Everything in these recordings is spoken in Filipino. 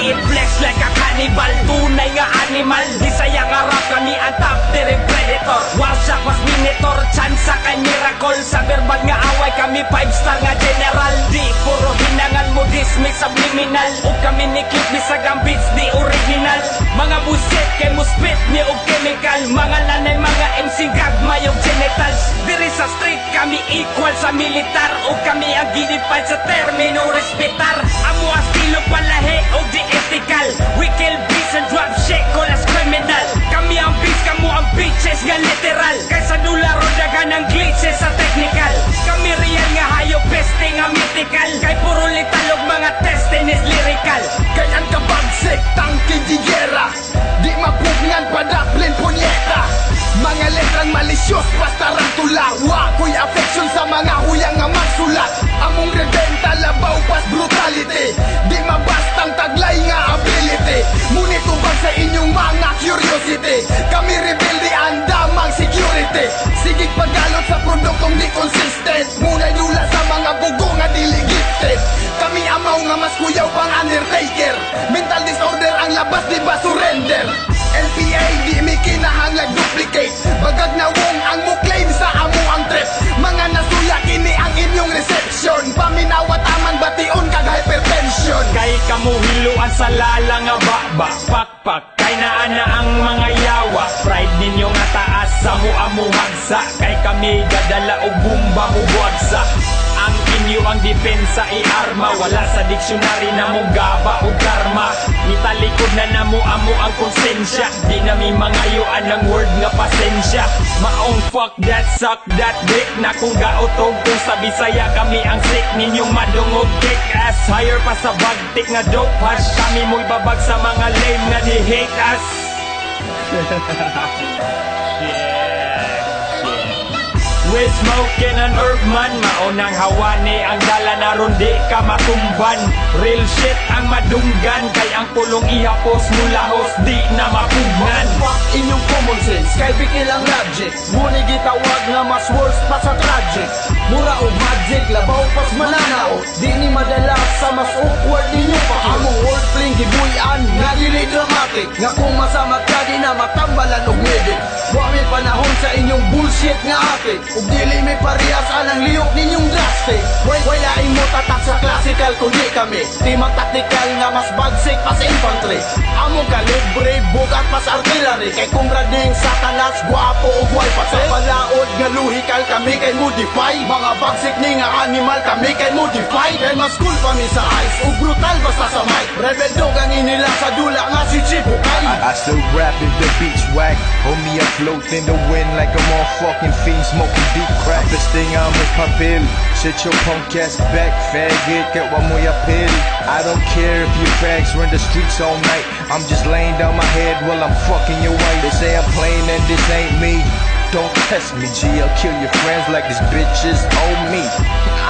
it flex like a cannibal. Tunay nga animal, di sayang arap kami ang top tier predator. Wow, shock was minotaur, chance kay miracle. Sa verbal nga away kami 5-star nga general. Di puro hinangan mo dismiss subliminal. O kami ni cute bisag ang beats di original. Mga buset kay mo spit ni og chemical. Mga lanay mga MC gagmay og genitals. Diri sa street kami equal sa militar. O kami ang ginipal sa termino respetar. Amo ang estilo palahe og di ethical. We kill beats and drop shit call as criminal. Kami ang beats, kamo ang bitches nga literal. Kaysa dula ro dagan ang glitches sa technical. Kami real nga hayop peste nga mythical. Kay puro litalog mga testin is lyrical. Ganyan ka bagsik, tangke di gera. Di mapugnan padaplin punyeta. Mga letrang malisyos basta rantula. Wako'y affection sa mga huyang nga magsulat. Among rebenta labaw pas brutality. Di mabastang taglay nga ability. Ngunit ubag sa inyong mga curiosity. Kami rebelde andamang security. Sigig paggalot sa produktong di consistent. Ngunay dula sa mga bugo nga dili gifted. Kami amaw nga mas kuyaw pang undertaker. Mental disorder ang labas di ba surrender. LPA di mi kinahanglag duplicate. Bagag na wong ang mo claim sa amo ang trip. Mga nasuya kini ang inyong reception. Paminawat aman bation kag hypertension. Kay kamo hiluan sa lala nga baba. Pakpak kay naana ang mga yawa. Pride ninyo nga taas sa amo hagsa. Kay kami gadala og bumba mo buwagsa. Ang inyo ang depensa i-arma. Wala sa diksyonary na mong gaba o karma. Italikod na namo amo ang konsensya. Di nami mangayuan ng word nga pasensya. Maong fuck that, suck that dick. Na kung gaotog kung sa Bisaya kami ang sick. Ninyong madungog kick ass. Higher pa sa bagtik nga dope hash. Kami mo'y babag sa mga lame nga ni hate us. With smoking an herb man. Maunang hawani ang dala na ron di ka matumban. Real shit ang madunggan. Kay ang pulong ihapos mula hos di na mapugnan. Fuck inyong common sense. Kay bigil ang logic. Ngunit gitawag nga mas worse pa sa tragic. Mura o magic, labaw pas mananao. Di ni madala sa mas awkward ninyo pa. Among wordplay gibuyan nga dili dramatic. Nga kung masama ka di na matambalan og medic. Wami panahon sa inyong bullshit nga atik. Ug dili may parehas anang liyok ninyong drastic. Wala imo tatak sa classical kundi kami. Di mag-tactical nga mas bagsik pa sa infantry. Among kalibre, bugat pas artillery. Kay kung rading satanas, guwapo o guway pa sa palaod nga luhikal kami kay modify. Mga bagsik ni nga animal kami kay modify. Kay mas cool pa mi sa ice o brutal basta sa mic. Rebel dog ang inila sa dula nga si Chibukay. I still rap if the beats whack. Hold me afloat in the wind like I'm on fucking fiend smoking deep crack. This thing I'm with papel. Sit your punk ass back, faggot. Get one more pill. I don't care if you fags run the streets all night. I'm just laying down my head while I'm fucking your wife. They say I'm playing and this ain't me. Don't test me, G. I'll kill your friends like this bitches owe me.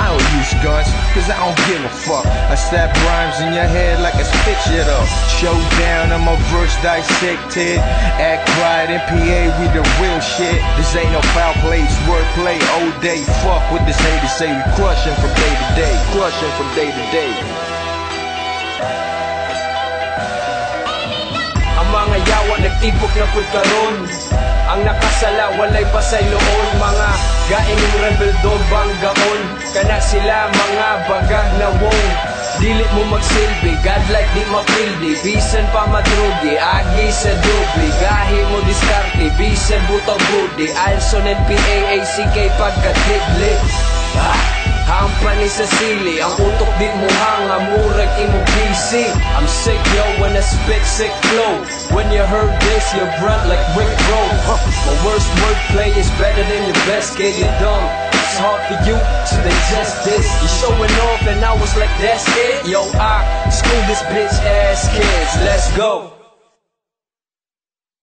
I don't use guns, cause I don't give a fuck. I slap rhymes in your head like I spit shit up. Showdown, I'm a verse dissected. Act right, NPA, we the real shit. This ain't no foul play, it's wordplay all day. Fuck what this haters say, we crushing from day to day. Crushing from day to day. Ang mga yawa nagtipok na pud karon. Ang nakasala walay pasay loon. Mga gaingong rebel dog banggaon. Kana sila mga bagag na wong. Dili mo magsilbi, godlike di mapildi. Bisan pa madrugi, agi sa dubli. Gahi mo diskarte, bisan butaw budi. Alson NPA, ACK pagkatidli. Hampani sa sili, ang utok di mo hanga, murag imo PC. I'm sick yo when I spit sick flow. When you heard this, you grunt like Rick Roll. My worst wordplay is better than your best, kid, you dumb. It's hard for you to digest this. You showing off and I was like, that's it. Yo, I school this bitch ass kids, let's go.